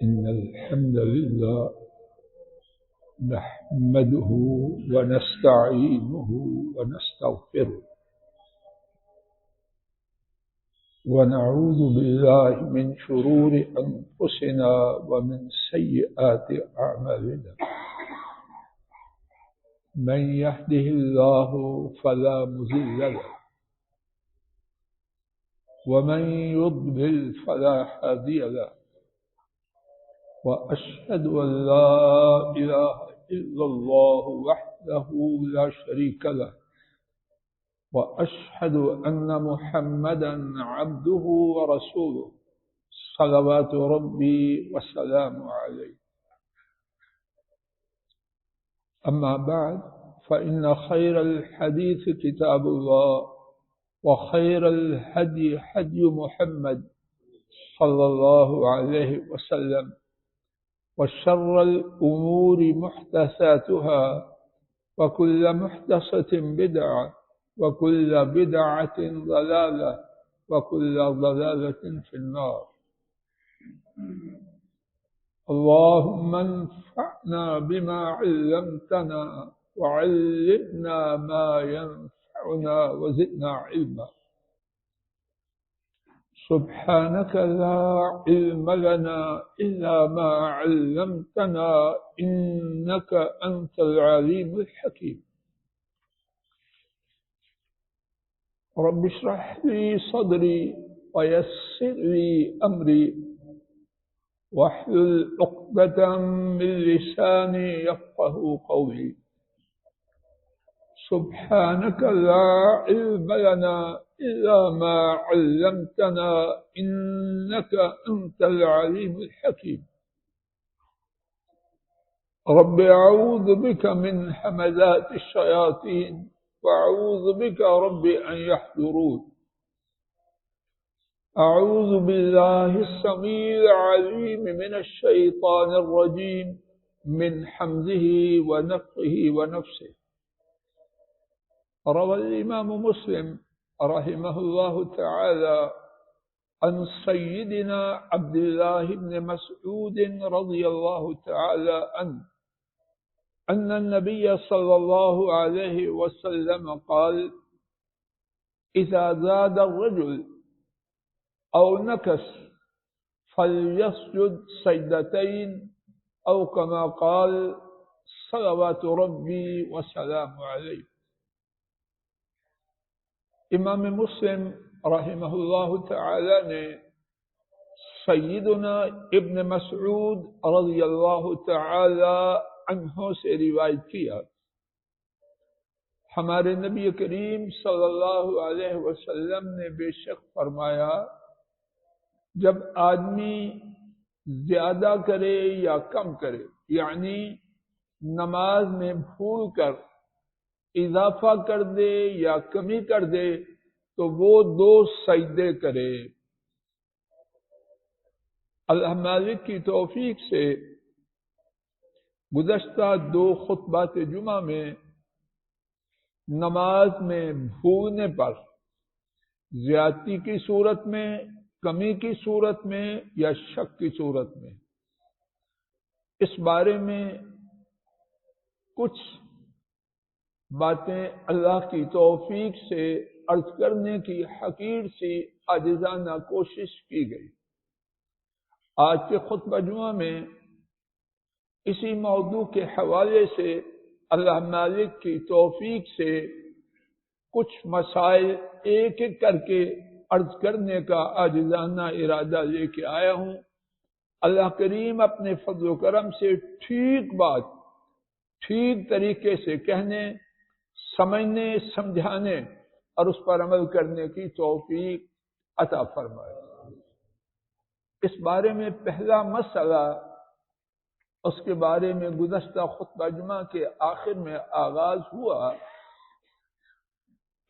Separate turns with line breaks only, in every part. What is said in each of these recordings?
إن الحمد لله نحمده ونستعينه ونستغفره ونعوذ بالله من شرور أنفسنا ومن سيئات أعمالنا من يهده الله فلا مضل له ومن يضلل فلا هادي له وأشهد أن لا إله إلا الله وحده لا شريك له وأشهد أن محمدا عبده ورسوله صلوات ربي وسلامه عليه. أما بعد فإن خير الحديث كتاب الله وخير الهدي هدي محمد صلى الله عليه وسلم وشر الأمور محدثاتها وكل محدثة بدعة وكل بدعة ضلالة وكل ضلالة في النار. اللهم انفعنا بما علمتنا وعلمنا ما ينفعنا وزدنا علما. سبحانك لا علم لنا إلا ما علمتنا إنك أنت العليم الحكيم. رب اشرح لي صدري ويسر لي أمري واحلل عقدة من لساني يفقه قولي. سبحانك لا علم لنا إلا ما علمتنا إنك أنت العليم الحكيم. رب أعوذ بك من همزات الشياطين وأعوذ بك رب أن يحضرون. أعوذ بالله السميع العليم من الشيطان الرجيم من حمزه ونفخه ونفسه. روى الإمام مسلم رحمه الله تعالى عن سيدنا عبد الله بن مسعود رضي الله تعالى عنه أن النبي صلى الله عليه وسلم قال: إذا زاد الرجل أو نكس فليسجد سجدتين أو كما قال صلوات ربي وسلام عليه. امام مسلم رحمہ اللہ تعالی نے سیدنا ابن مسعود رضی اللہ تعالی عنہ سے روایت کیا، ہمارے نبی کریم صلی اللہ علیہ وسلم نے بے شک فرمایا، جب آدمی زیادہ کرے یا کم کرے، یعنی نماز میں بھول کر اضافہ کر دے یا کمی کر دے تو وہ 2 سجدے کرے۔ اللہ مالک کی توفیق سے گزشتہ 2 خطبات جمعہ میں نماز میں بھولنے پر زیادتی کی صورت میں، کمی کی صورت میں یا شک کی صورت میں اس بارے میں کچھ باتیں اللہ کی توفیق سے عرض کرنے کی حقیر سی عاجزانہ کوشش کی گئی۔ آج کے خطبہ جمعہ میں اسی موضوع کے حوالے سے اللہ مالک کی توفیق سے کچھ مسائل ایک ایک کر کے عرض کرنے کا عاجزانہ ارادہ لے کے آیا ہوں۔ اللہ کریم اپنے فضل و کرم سے ٹھیک بات ٹھیک طریقے سے کہنے، سمجھنے، سمجھانے اور اس پر عمل کرنے کی توفیق عطا فرمائے۔ اس بارے میں پہلا مسئلہ، اس کے بارے میں گزشتہ خطبہ جمعہ کے آخر میں آغاز ہوا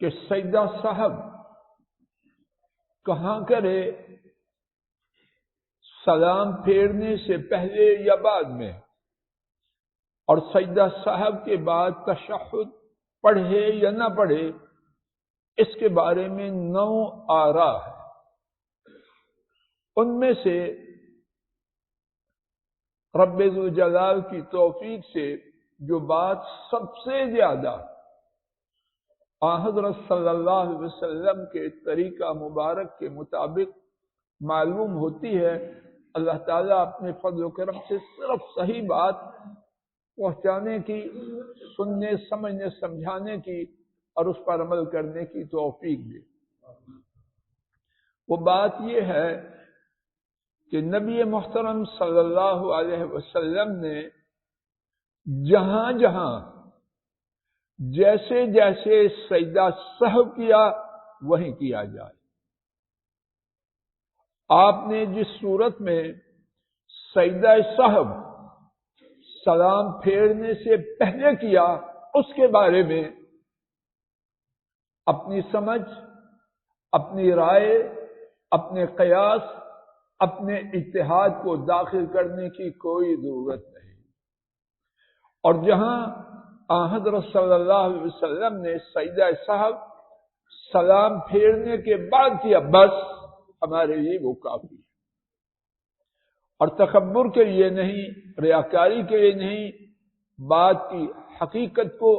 کہ سجدہ صاحب کہاں کرے، سلام پھیرنے سے پہلے یا بعد میں، اور سجدہ صاحب کے بعد تشہد پڑھے یا نہ پڑھے، اس کے بارے میں 9 آراء ہے۔ ان میں سے رب ذوالجلال کی توفیق سے جو بات سب سے زیادہ حضرت صلی اللہ علیہ وسلم کے طریقہ مبارک کے مطابق معلوم ہوتی ہے، اللہ تعالیٰ اپنے فضل و کرم سے صرف صحیح بات پہنچانے کی، سننے سمجھنے سمجھانے کی اور اس پر عمل کرنے کی توفیق دے۔ وہ بات یہ ہے کہ نبی محترم صلی اللہ علیہ وسلم نے جہاں جہاں جیسے جیسے سجدہ سہو کیا وہیں کیا جائے۔ آپ نے جس صورت میں سجدہ سہو سلام پھیرنے سے پہلے کیا، اس کے بارے میں اپنی سمجھ، اپنی رائے، اپنے قیاس، اپنے اجتہاد کو داخل کرنے کی کوئی ضرورت نہیں۔ اور جہاں حضرت صلی اللہ علیہ وسلم نے سجدہ سہو سلام پھیرنے کے بعد کیا، بس ہمارے لیے وہ کافی ہے، اور تکبر کے لیے نہیں، ریاکاری کے لیے نہیں، بات کی حقیقت کو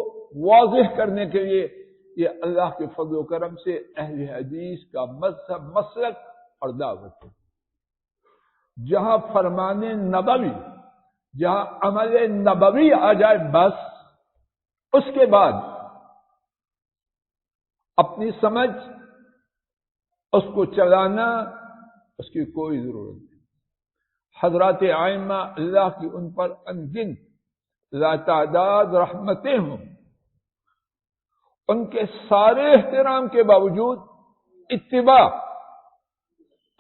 واضح کرنے کے لیے یہ اللہ کے فضل و کرم سے اہل حدیث کا مذہب، مسلک اور دعوت ہے۔ جہاں فرمان نبوی، جہاں عمل نبوی آ جائے، بس اس کے بعد اپنی سمجھ اس کو چلانا، اس کی کوئی ضرورت نہیں۔ حضرات ائمہ اللہ کی ان پر انگن لا تعداد رحمتیں ہوں، ان کے سارے احترام کے باوجود اتباع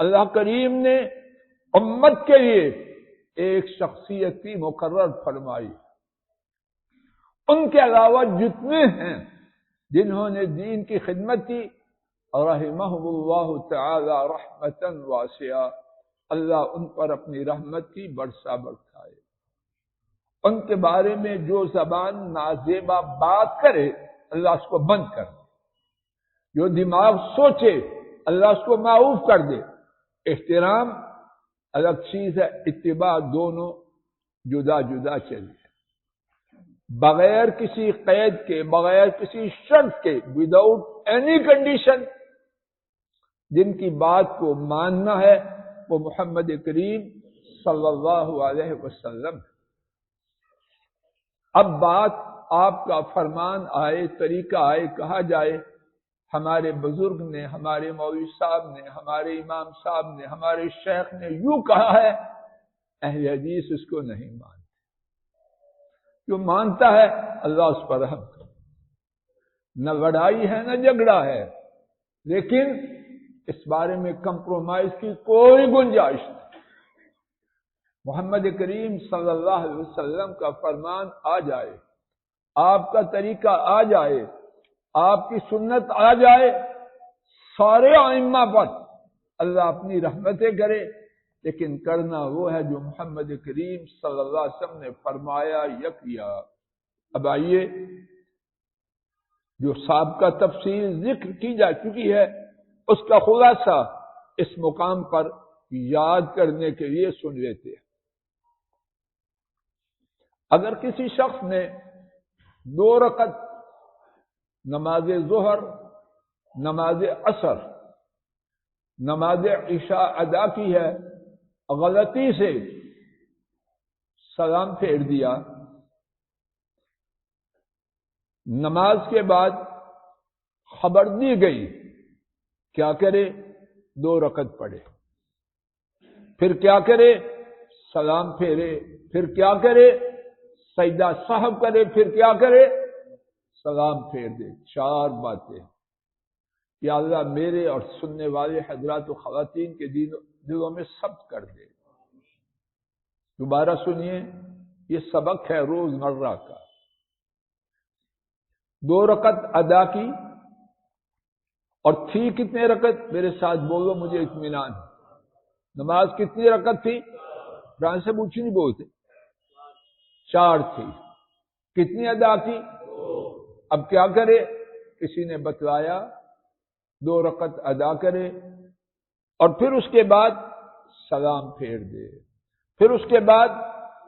اللہ کریم نے امت کے لیے ایک شخصیت کی مقرر فرمائی۔ ان کے علاوہ جتنے ہیں جنہوں نے دین کی خدمت کی، رحمہم اللہ تعالی رحمتا واسعہ، اللہ ان پر اپنی رحمت کی برسا برسائے۔ ان کے بارے میں جو زبان نازیبا بات کرے، اللہ اس کو بند کر دے۔ جو دماغ سوچے، اللہ اس کو معاف کر دے۔ احترام الگ چیز ہے، اتباع دونوں جدا جدا چلے، بغیر کسی قید کے، بغیر کسی شرط کے، وداؤٹ اینی کنڈیشن۔ جن کی بات کو ماننا ہے وہ محمد کریم صلی اللہ علیہ وسلم۔ اب بات آپ کا فرمان آئے، طریقہ آئے، کہا جائے ہمارے بزرگ نے، ہمارے مولوی صاحب نے، ہمارے امام صاحب نے، ہمارے شیخ نے یوں کہا ہے، اہل حدیث اس کو نہیں مانتے۔ جو مانتا ہے اللہ اس پر رحم کرے۔ نہ لڑائی ہے نہ جھگڑا ہے، لیکن اس بارے میں کمپرومائز کی کوئی گنجائش نہیں۔ محمد کریم صلی اللہ علیہ وسلم کا فرمان آ جائے، آپ کا طریقہ آ جائے، آپ کی سنت آ جائے، سارے ائمہ پر اللہ اپنی رحمتیں کرے، لیکن کرنا وہ ہے جو محمد کریم صلی اللہ علیہ وسلم نے فرمایا یا کیا۔ اب آئیے جو سابقہ تفصیل ذکر کی جا چکی ہے، اس کا خلاصہ اس مقام پر یاد کرنے کے لیے سن لیتے ہیں۔ اگر کسی شخص نے 2 رکعت نماز ظہر، نماز عصر، نماز عشاء ادا کی ہے، غلطی سے سلام پھیر دیا، نماز کے بعد خبر دی گئی، کیا کرے؟ 2 رکعت پڑھے، پھر کیا کرے؟ سلام پھیرے، پھر کیا کرے؟ سجدہ سہو کرے، پھر کیا کرے؟ سلام پھیر دے۔ 4 باتیں یا اللہ میرے اور سننے والے حضرات و خواتین کے دلوں میں ثبت کر دے۔ دوبارہ سنیے، یہ سبق ہے روز مرہ کا۔ 2 رکعت ادا کی، اور تھی کتنے رکعت؟ میرے ساتھ بولو، مجھے اطمینان۔ نماز کتنی رکعت تھی؟ قرآن سے پوچھی نہیں بولتے، 4 تھی۔ کتنی ادا کی؟ 2۔ اب کیا کرے؟ کسی نے بتلایا 2 رکعت ادا کرے، اور پھر اس کے بعد سلام پھیر دے، پھر اس کے بعد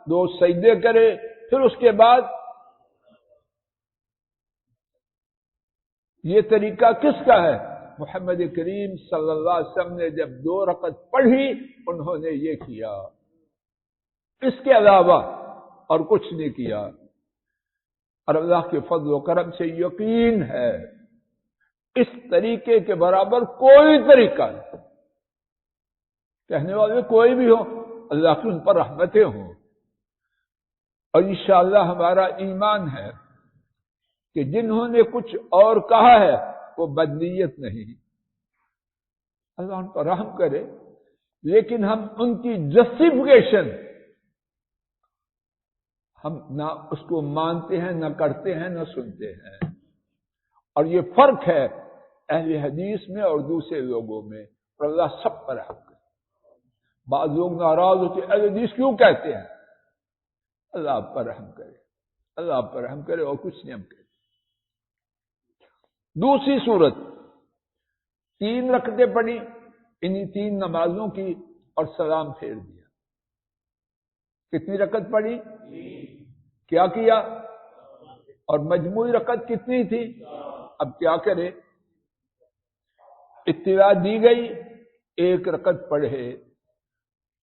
2 سجدے کرے، پھر اس کے بعد یہ طریقہ کس کا ہے؟ محمد کریم صلی اللہ علیہ وسلم نے جب 2 رکعت پڑھی انہوں نے یہ کیا، اس کے علاوہ اور کچھ نہیں کیا۔ اور اللہ کے فضل و کرم سے یقین ہے اس طریقے کے برابر کوئی طریقہ نہیں۔ کہنے والے کوئی بھی ہو، اللہ کی ان پر رحمتیں ہوں، اور انشاءاللہ ہمارا ایمان ہے کہ جنہوں نے کچھ اور کہا ہے وہ بدنیت نہیں، اللہ ان پر رحم کرے، لیکن ہم ان کی جسٹیفیکیشن ہم نہ اس کو مانتے ہیں، نہ کرتے ہیں، نہ سنتے ہیں۔ اور یہ فرق ہے اہل حدیث میں اور دوسرے لوگوں میں، اور اللہ سب پر رحم کرے۔ بعض لوگ ناراض ہوتے ہیں، اہل حدیث کیوں کہتے ہیں؟ اللہ آپ پر رحم کرے، اللہ آپ پر رحم کرے، اور کچھ نہیں ہم کہتے۔ دوسری صورت 3 رکعتیں پڑھی، انہی 3 نمازوں کی، اور سلام پھیر دیا۔ کتنی رکعت پڑھی؟ کیا کیا؟ اور مجموعی رکعت کتنی تھی؟ اب کیا کرے؟ اطلاع دی گئی 1 رکعت پڑھے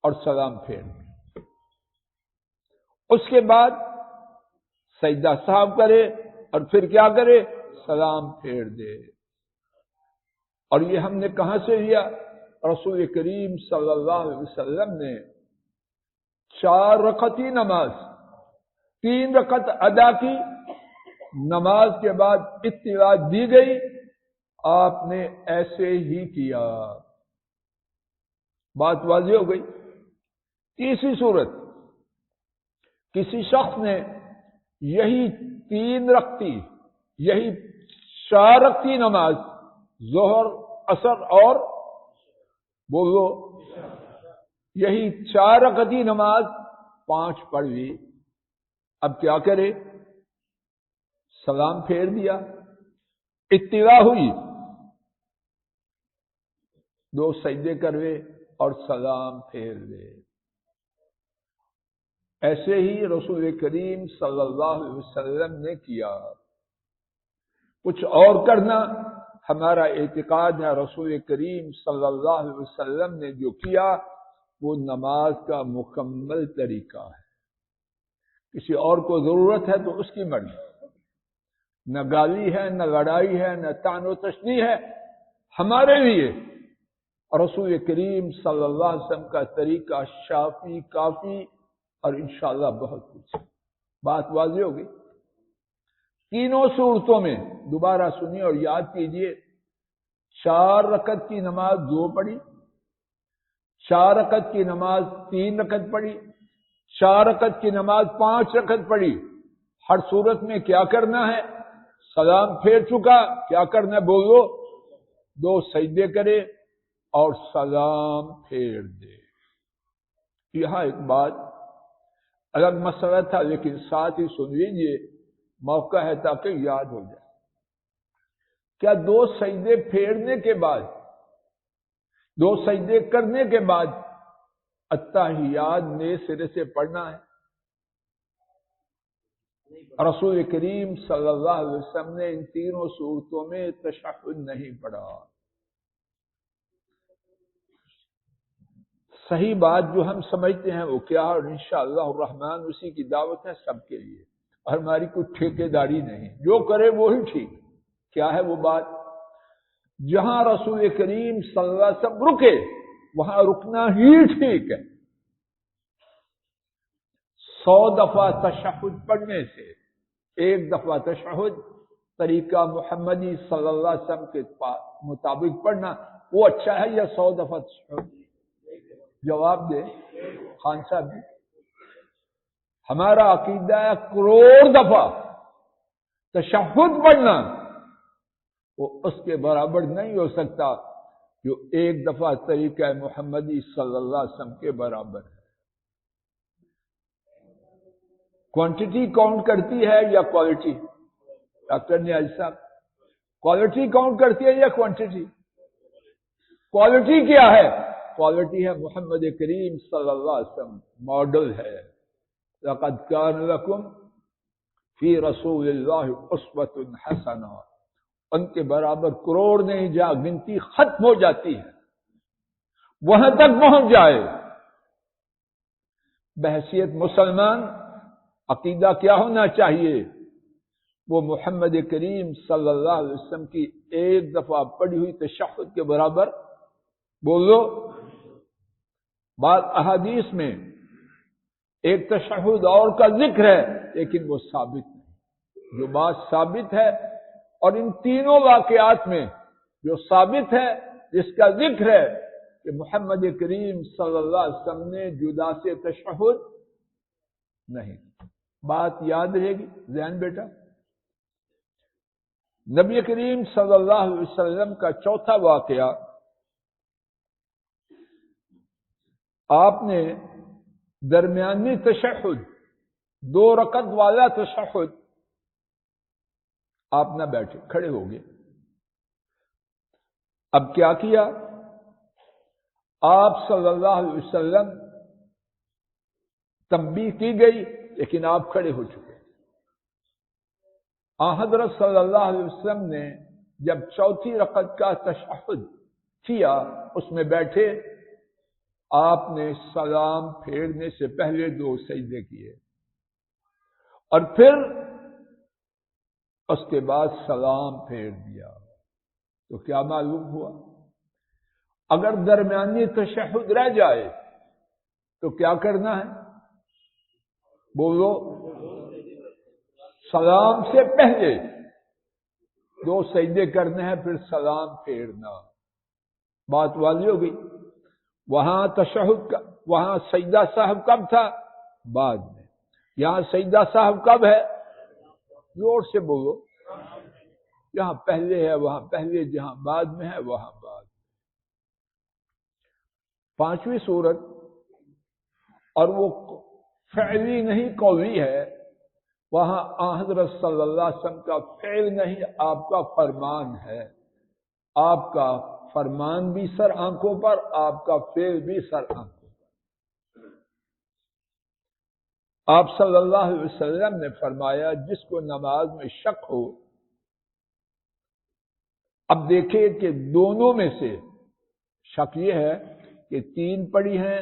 اور سلام پھیر دیا۔ اس کے بعد سجدہ سہو کرے اور پھر کیا کرے؟ سلام پھیر دے۔ اور یہ ہم نے کہاں سے لیا؟ رسول کریم صلی اللہ علیہ وسلم نے 4 رکعتی نماز 3 رکعت ادا کی، نماز کے بعد اطلاع دی گئی، آپ نے ایسے ہی کیا۔ بات واضح ہو گئی۔ تیسری صورت، کسی شخص نے یہی 3 رکعتی، یہی 4 رکعتی نماز ظہر، عصر اور بولو، یہی 4 رکعتی نماز 5 پڑھ لی۔ اب کیا کرے؟ سلام پھیر دیا، اطلاع ہوئی، 2 سجدے کروے اور سلام پھیر دے۔ ایسے ہی رسول کریم صلی اللہ علیہ وسلم نے کیا۔ کچھ اور کرنا ہمارا اعتقاد ہے، رسول کریم صلی اللہ علیہ وسلم نے جو کیا وہ نماز کا مکمل طریقہ ہے۔ کسی اور کو ضرورت ہے تو اس کی مرضی، نہ گالی ہے، نہ لڑائی ہے، نہ طعن و تشنیع ہے۔ ہمارے لیے رسول کریم صلی اللہ علیہ وسلم کا طریقہ شافی، کافی، اور انشاءاللہ بہت کچھ۔ بات واضح ہوگی۔ تینوں صورتوں میں دوبارہ سنیے اور یاد کیجئے، 4 رکعت کی نماز 2 پڑھی، 4 رکعت کی نماز 3 رکعت پڑھی، 4 رکعت کی نماز 5 رکعت پڑھی۔ ہر صورت میں کیا کرنا ہے؟ سلام پھیر چکا، کیا کرنا ہے بولو؟ 2 سجدے کرے اور سلام پھیر دے۔ یہاں ایک بات، الگ مسئلہ تھا لیکن ساتھ ہی سن لیجیے، موقع ہے تاکہ یاد ہو جائے۔ کیا 2 سجدے پھیرنے کے بعد، 2 سجدے کرنے کے بعد التحیات نئے سرے سے پڑھنا ہے؟ رسول کریم صلی اللہ علیہ وسلم نے ان تینوں صورتوں میں تشہد نہیں پڑھا۔ صحیح بات جو ہم سمجھتے ہیں وہ کیا، اور انشاءاللہ الرحمن اسی کی دعوت ہے سب کے لیے، اور ہماری کوئی ٹھیکیداری نہیں، جو کرے وہی ٹھیک۔ کیا ہے وہ بات؟ جہاں رسول کریم صلی اللہ علیہ وسلم رکے وہاں رکنا ہی ٹھیک ہے۔ 100 دفعہ تشہد پڑھنے سے 1 دفعہ تشہد طریقہ محمدی صلی اللہ علیہ وسلم کے مطابق پڑھنا وہ اچھا ہے، یا 100 دفعہ تشہد؟ جواب دے خان صاحب جی۔ ہمارا عقیدہ ہے 1 کروڑ دفعہ تشہد پڑھنا وہ اس کے برابر نہیں ہو سکتا جو 1 دفعہ طریقہ محمدی صلی اللہ علیہ وسلم کے برابر ہے۔ کوانٹٹی کاؤنٹ کرتی ہے یا کوالٹی؟ ڈاکٹر نیاز صاحب، کوالٹی کاؤنٹ کرتی ہے یا کوانٹٹی؟ کوالٹی کیا ہے؟ کوالٹی ہے محمد کریم صلی اللہ علیہ وسلم، ماڈل ہے۔ لقد كان لكم فی رسول اللہ اسوۃ حسنہ، ان کے برابر کروڑ نہیں جا گنتی ختم ہو جاتی ہے، وہاں تک پہنچ جائے۔ بحیثیت مسلمان عقیدہ کیا ہونا چاہیے؟ وہ محمد کریم صلی اللہ علیہ وسلم کی ایک دفعہ پڑھی ہوئی تشہد کے برابر بولو۔ بعض احادیث میں ایک تشہد اور کا ذکر ہے لیکن وہ ثابت نہیں۔ جو بات ثابت ہے اور ان تینوں واقعات میں جو ثابت ہے، جس کا ذکر ہے کہ محمد کریم صلی اللہ علیہ وسلم نے جدا سے تشہد نہیں۔ بات یاد رہے گی ذہن بیٹا؟ نبی کریم صلی اللہ علیہ وسلم کا چوتھا واقعہ، آپ نے درمیانی تشہد، 2 رکعت والا تشہد، آپ نہ بیٹھے، کھڑے ہو گئے۔ اب کیا کیا؟ آپ صلی اللہ علیہ وسلم تنبیہ کی گئی لیکن آپ کھڑے ہو چکے۔ حضرت صلی اللہ علیہ وسلم نے جب چوتھی رکعت کا تشہد کیا، اس میں بیٹھے، آپ نے سلام پھیرنے سے پہلے 2 سجدے کیے اور پھر اس کے بعد سلام پھیر دیا۔ تو کیا معلوم ہوا؟ اگر درمیانی تشہد رہ جائے تو کیا کرنا ہے؟ بولو۔ سلام سے پہلے 2 سجدے کرنے ہیں، پھر سلام پھیرنا۔ بات واضح ہو گئی؟ وہاں تشہد کا، وہاں سجدہ صاحب کب تھا؟ بعد میں۔ یہاں سجدہ صاحب کب ہے؟ زور سے بولو۔ جہاں پہلے ہے وہاں پہلے، جہاں بعد میں ہے وہاں بعد۔ 5ویں صورت، اور وہ فعلی نہیں قولی ہے، وہاں حضرت صلی اللہ علیہ وسلم کا فعل نہیں، آپ کا فرمان ہے۔ آپ کا فرمان بھی سر آنکھوں پر، آپ کا فعل بھی سر آنکھوں پر۔ آپ صلی اللہ علیہ وسلم نے فرمایا جس کو نماز میں شک ہو، اب دیکھیں کہ دونوں میں سے شک یہ ہے کہ 3 پڑھی ہیں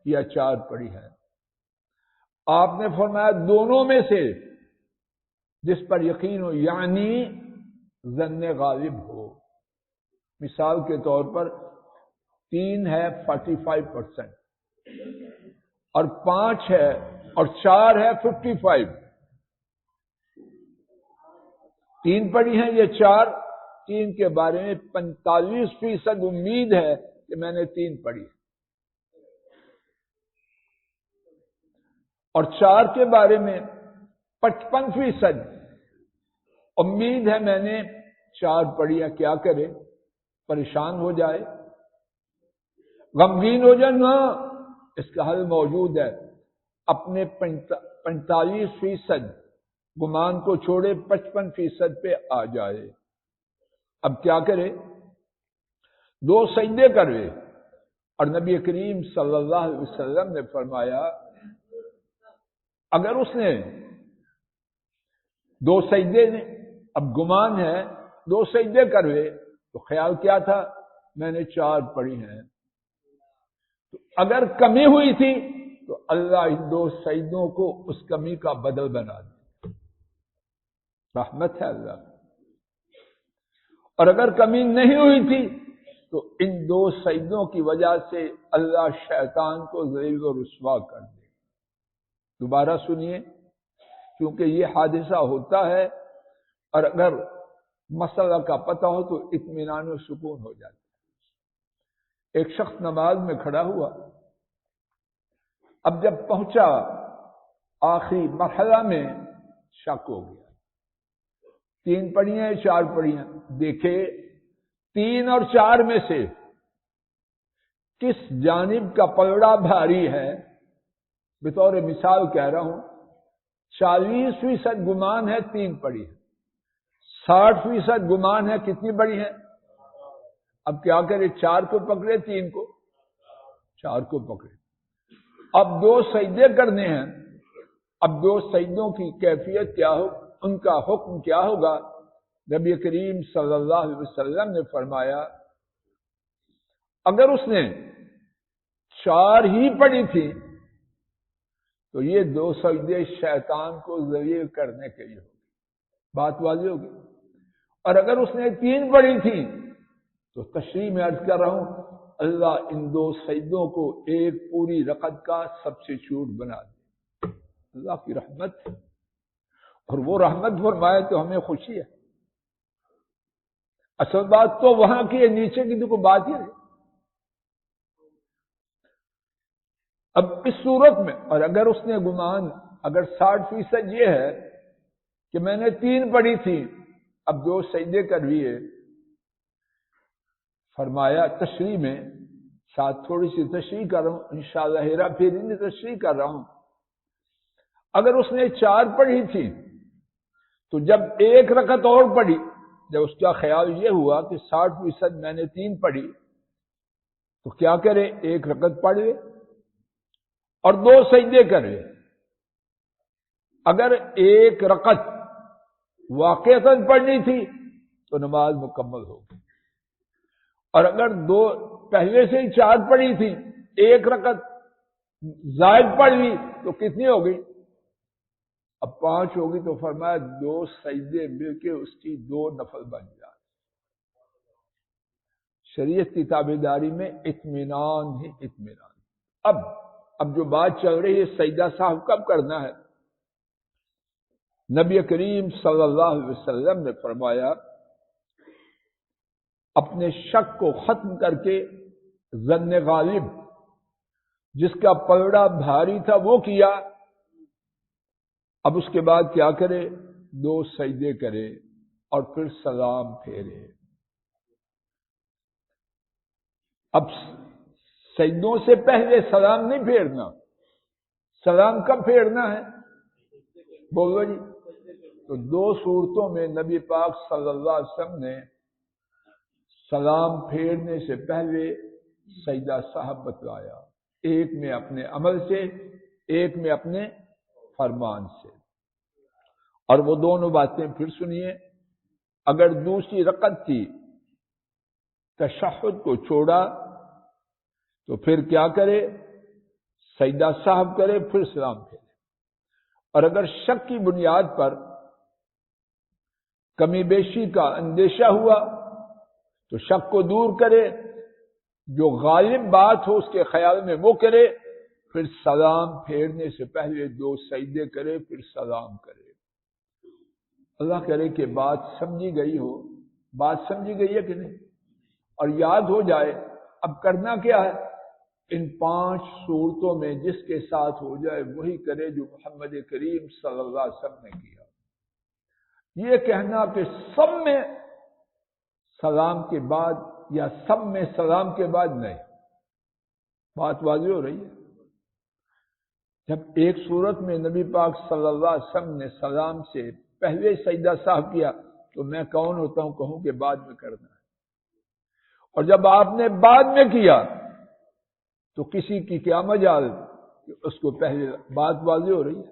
یا 4 پڑھی ہیں۔ آپ نے فرمایا دونوں میں سے جس پر یقین ہو، یعنی ظن غالب ہو۔ مثال کے طور پر 3 ہے 45% اور 5 ہے اور 4 ہے 55۔ 3 پڑھی ہیں یہ 4، 3 کے بارے میں 45% امید ہے کہ میں نے 3 پڑھی، اور 4 کے بارے میں 55% امید ہے میں نے 4 پڑھی ہے۔ کیا کرے؟ پریشان ہو جائے، غمگین ہو جائے؟ نہ، اس کا حل موجود ہے۔ اپنے 45% گمان کو چھوڑے، 55% پہ آ جائے۔ اب کیا کرے؟ 2 سجدے کرے، اور نبی کریم صلی اللہ علیہ وسلم نے فرمایا اگر اس نے 2 سجدے نے، اب گمان ہے 2 سجدے کرے، تو خیال کیا تھا میں نے 4 پڑھی ہیں، تو اگر کمی ہوئی تھی تو اللہ ان 2 سجدوں کو اس کمی کا بدل بنا دے، رحمت ہے اللہ۔ اور اگر کمی نہیں ہوئی تھی تو ان 2 سجدوں کی وجہ سے اللہ شیطان کو ذلیل و رسوا کر دے۔ دوبارہ سنیے، کیونکہ یہ حادثہ ہوتا ہے اور اگر مسئلہ کا پتہ ہو تو اطمینان و سکون ہو جاتا ہے۔ ایک شخص نماز میں کھڑا ہوا، اب جب پہنچا آخری مرحلہ میں شک ہو گیا، 3 پڑھی ہیں 4 پڑھی ہیں، دیکھے 3 اور 4 میں سے کس جانب کا پلڑا بھاری ہے۔ بطور مثال کہہ رہا ہوں، 40% گمان ہے 3 پڑھی ہے، 60% گمان ہے کتنی پڑھی ہے۔ اب کیا کرے؟ 4 کو پکڑے 3 کو؟ 4 کو پکڑے۔ اب 2 سجدے کرنے ہیں، اب دو سجدوں کی کیفیت کیا ہو، ان کا حکم کیا ہوگا؟ نبی کریم صلی اللہ علیہ وسلم نے فرمایا اگر اس نے 4 ہی پڑھی تھی تو یہ 2 سجدے شیطان کو ذلیل کرنے کے لیے ہوگی، بات واضح ہوگی۔ اور اگر اس نے 3 پڑھی تھی تو تشریح میں عرض کر رہا ہوں اللہ ان 2 سجدوں کو ایک پوری رکعت کا سبسٹیٹیوٹ بنا دے، اللہ کی رحمت ہے، اور وہ رحمت فرمائے تو ہمیں خوشی ہے۔ اصل بات تو وہاں کی ہے، نیچے کی تو کوئی بات ہی نہیں۔ اب اس صورت میں، اور اگر اس نے گمان، اگر 60% یہ ہے کہ میں نے 3 پڑھی تھی اب 2 سجدے کر لیے، فرمایا تشریح میں، ساتھ تھوڑی سی تشریح کر رہا ہوں، انشاءاللہ ہیرا پھیری میں تشریح کر رہا ہوں، اگر اس نے 4 پڑھی تھی تو جب 1 رکعت اور پڑھی، جب اس کا خیال یہ ہوا کہ 60% میں نے 3 پڑھی تو کیا کرے؟ 1 رکعت پڑھ لے اور 2 سجدے کر لے۔ اگر 1 رکعت واقعتاً پڑھنی تھی تو نماز مکمل ہوگی، اور اگر 2 پہلے سے ہی 4 پڑھی تھی، 1 رکعت زائد پڑھ لی تو کتنی ہوگی؟ اب 5 ہوگی، تو فرمایا 2 سجدے مل کے اس کی 2 نفل بن جائے۔ شریعت کی تابعداری میں اطمینان ہی اطمینان۔ اب جو بات چل رہی ہے سجدہ صاحب کب کرنا ہے، نبی کریم صلی اللہ علیہ وسلم نے فرمایا اپنے شک کو ختم کر کے ظن غالب جس کا پلڑا بھاری تھا وہ کیا، اب اس کے بعد کیا کرے؟ 2 سجدے کرے اور پھر سلام پھیرے۔ اب سجدوں سے پہلے سلام نہیں پھیرنا، سلام کب پھیرنا ہے؟ بولو جی۔ تو 2 صورتوں میں نبی پاک صلی اللہ علیہ وسلم نے سلام پھیرنے سے پہلے سجدہ صاحب بتلایا، ایک میں اپنے عمل سے، ایک میں اپنے فرمان سے۔ اور وہ دونوں باتیں پھر سنیے، اگر دوسری رکعت کی تشہد کو چھوڑا تو پھر کیا کرے؟ سجدہ صاحب کرے، پھر سلام پھیرے۔ اور اگر شک کی بنیاد پر کمی بیشی کا اندیشہ ہوا تو شک کو دور کرے، جو غالب بات ہو اس کے خیال میں وہ کرے، پھر سلام پھیرنے سے پہلے 2 سجدے کرے، پھر سلام کرے۔ اللہ کرے کہ بات سمجھی گئی ہو، بات سمجھی گئی ہے کہ نہیں، اور یاد ہو جائے۔ اب کرنا کیا ہے؟ ان 5 صورتوں میں جس کے ساتھ ہو جائے وہی کرے جو محمد کریم صلی اللہ علیہ وسلم نے کیا۔ یہ کہنا کہ سب میں سلام کے بعد یا سب میں سلام کے بعد نہیں، بات واضح ہو رہی ہے۔ جب ایک صورت میں نبی پاک صلی اللہ علیہ وسلم نے سلام سے پہلے سجدہ صاحب کیا تو میں کون ہوتا ہوں کہوں کہ بعد میں کرنا ہے، اور جب آپ نے بعد میں کیا تو کسی کی کیا مجال کہ اس کو پہلے، بات واضح ہو رہی ہے۔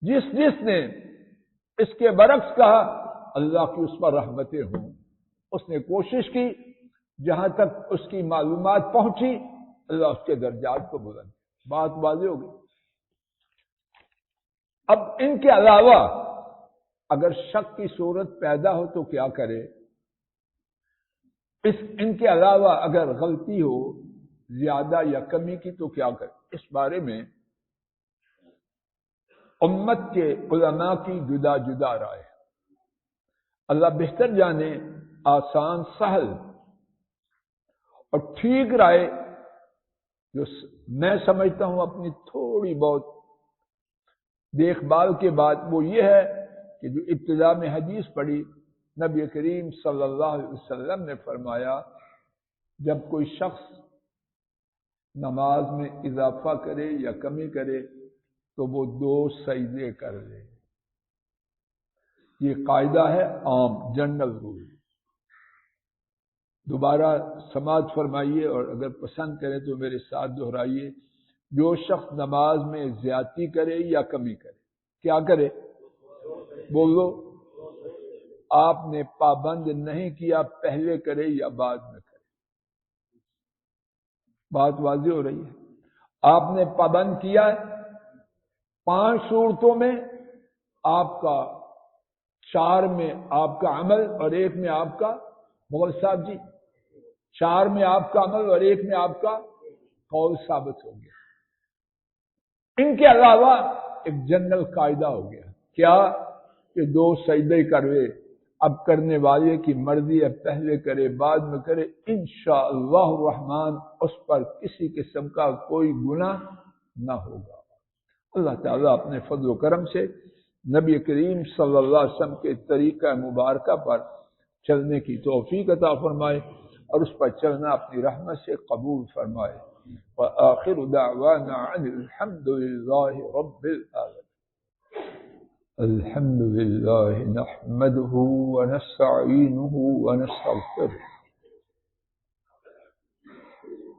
جس نے اس کے برعکس کہا اللہ کی اس پر رحمتیں ہوں، اس نے کوشش کی جہاں تک اس کی معلومات پہنچی اللہ اس کے درجات کو بلند، بات واضح ہوگی۔ اب ان کے علاوہ اگر شک کی صورت پیدا ہو تو کیا کرے؟ ان کے علاوہ اگر غلطی ہو زیادہ یا کمی کی تو کیا کرے؟ اس بارے میں امت کے علماء کی جدا جدا رائے ہے، اللہ بہتر جانے، آسان سہل اور ٹھیک رائے جو میں سمجھتا ہوں اپنی تھوڑی بہت دیکھ بھال کے بعد وہ یہ ہے کہ جو ابتدا میں حدیث پڑھی، نبی کریم صلی اللہ علیہ وسلم نے فرمایا جب کوئی شخص نماز میں اضافہ کرے یا کمی کرے تو وہ 2 سجدے کر لے۔ یہ قاعدہ ہے عام، جنرل رول۔ دوبارہ سماعت فرمائیے اور اگر پسند کریں تو میرے ساتھ دہرائیے، جو شخص نماز میں زیادتی کرے یا کمی کرے، کیا کرے؟ بولو، آپ نے پابند نہیں کیا پہلے کرے یا بعد میں کرے۔ بات واضح ہو رہی ہے؟ آپ نے پابند کیا ہے 5 صورتوں میں آپ کا، 4 میں آپ کا عمل اور 1 میں آپ کا، مغل صاحب جی، 4 میں آپ کا عمل اور 1 میں آپ کا قول ثابت ہو گیا۔ ان کے علاوہ ایک جنرل قاعدہ ہو گیا، کیا کہ 2 سجدے کرے، اب کرنے والے کی مرضی ہے پہلے کرے بعد میں کرے، انشاءاللہ الرحمن اس پر کسی قسم کا کوئی گناہ نہ ہوگا۔ اللہ تعالیٰ اپنے فضل و کرم سے نبی کریم صلی اللہ علیہ وسلم کے طریقہ مبارکہ پر چلنے کی توفیق عطا فرمائے اور اس پر چلنا اپنی رحمت سے قبول فرمائے۔ وآخر دعوانا عن الحمد للہ رب العالمین۔ الحمد للہ نحمده ونستعینه ونستغفره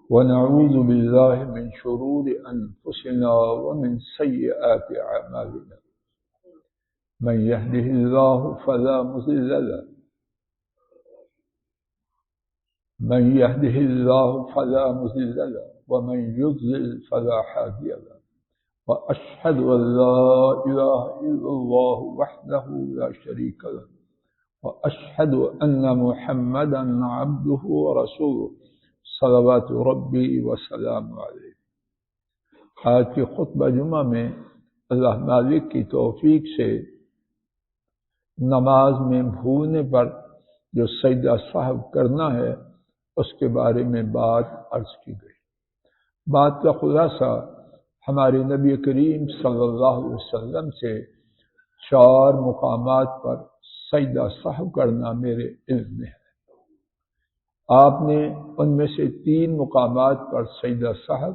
ونعوذ باللہ من شرور انفسنا ومن سیئات اعمالنا، من يهده الله فلا مضل له من يهده الله فلا مضل له ومن يضلل فلا هادي له، وأشهد أن لا إله إلا الله وحده لا شريك له، وأشهد أن محمدا عبده ورسوله صلوات ربی وسلام علیہ۔ آج کی خطبہ جمعہ میں اللہ مالک کی توفیق سے نماز میں بھولنے پر جو سجدہ سہو کرنا ہے اس کے بارے میں بات عرض کی گئی۔ بات کا خلاصہ ہمارے نبی کریم صلی اللہ علیہ وسلم سے 4 مقامات پر سجدہ سہو کرنا میرے علم میں ہے۔ آپ نے ان میں سے 3 مقامات پر سجدہ سہو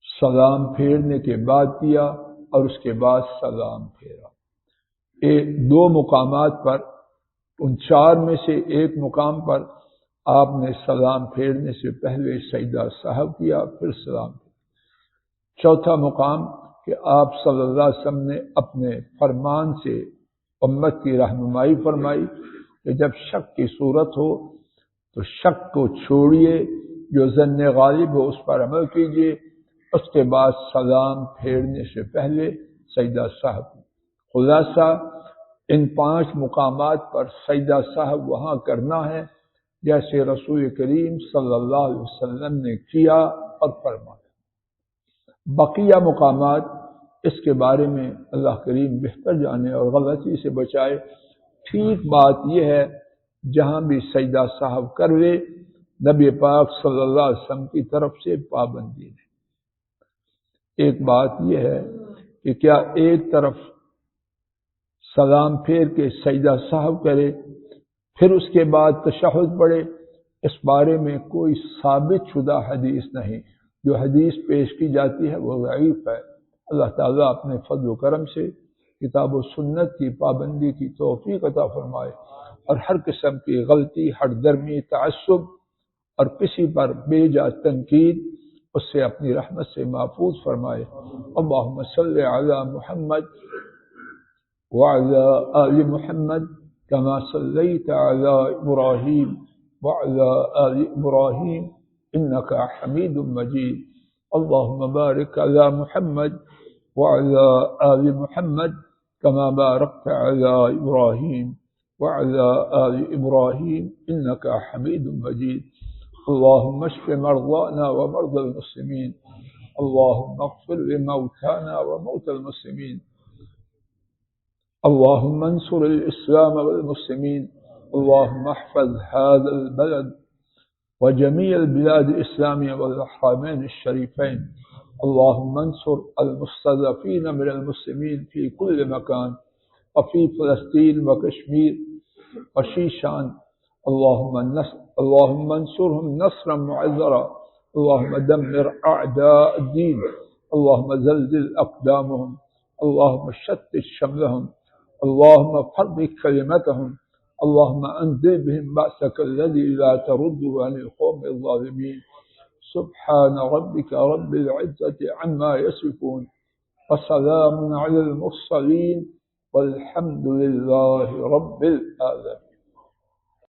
سلام پھیرنے کے بعد کیا اور اس کے بعد سلام پھیرا۔ 2 مقامات پر، ان 4 میں سے 1 مقام پر آپ نے سلام پھیرنے سے پہلے سجدہ سہو کیا پھر سلام پھیرا۔ چوتھا مقام کہ آپ صلی اللہ علیہ وسلم نے اپنے فرمان سے امت کی رہنمائی فرمائی کہ جب شک کی صورت ہو تو شک کو چھوڑیے، جو ظن غالب ہو اس پر عمل کیجیے، اس کے بعد سلام پھیرنے سے پہلے سجدہ سہو۔ خلاصہ ان 5 مقامات پر سجدہ سہو وہاں کرنا ہے جیسے رسول کریم صلی اللہ علیہ وسلم نے کیا اور فرمایا۔ بقیہ مقامات اس کے بارے میں اللہ کریم بہتر جانے اور غلطی سے بچائے۔ ٹھیک بات یہ ہے جہاں بھی سجدہ سہو کر لے نبی پاک صلی اللہ علیہ وسلم کی طرف سے پابندی نہیں۔ ایک بات یہ ہے کہ کیا ایک طرف سلام پھیر کے سجدہ سہو کرے پھر اس کے بعد تشہد پڑھے، اس بارے میں کوئی ثابت شدہ حدیث نہیں۔ جو حدیث پیش کی جاتی ہے وہ ضعیف ہے۔ اللہ تعالیٰ اپنے فضل و کرم سے کتاب و سنت کی پابندی کی توفیق عطا فرمائے اور ہر قسم کی غلطی، ہر درمی، تعصب اور کسی پر بے جا تنقید اس سے اپنی رحمت سے محفوظ فرمائے۔ اللہم صلی علی محمد وعلی آل محمد کما صلیت علی ابراہیم وعلی آل ابراہیم انک حمید مجید۔ اللہم بارک علی محمد وعلی آل محمد کما بارکت علی ابراہیم وعلی آل ابراہیم انک حمید مجید۔ اللہم اشف مرضانا ومرضى المسلمین، اللہم اغفر لموتانا وموتى المسلمین، اللہم انصر الاسلام والمسلمین، اللہم احفظ هذا البلد وجميع البلاد الإسلامية والحرمين الشريفين، اللهم انصر المستضعفين من المسلمين في كل مكان وفي فلسطين وكشمير وشيشان، اللهم انصرهم نصرا معذرا، اللهم دمر أعداء الدين، اللهم زلزل أقدامهم، اللهم شتت شملهم، اللهم فرق كلمتهم، اللهم انزل بهم بأسك الذي لا ترده عن القوم الظالمين۔ سبحان ربك رب العزة عما يصفون وسلام على المرسلين والحمد لله رب العالمين.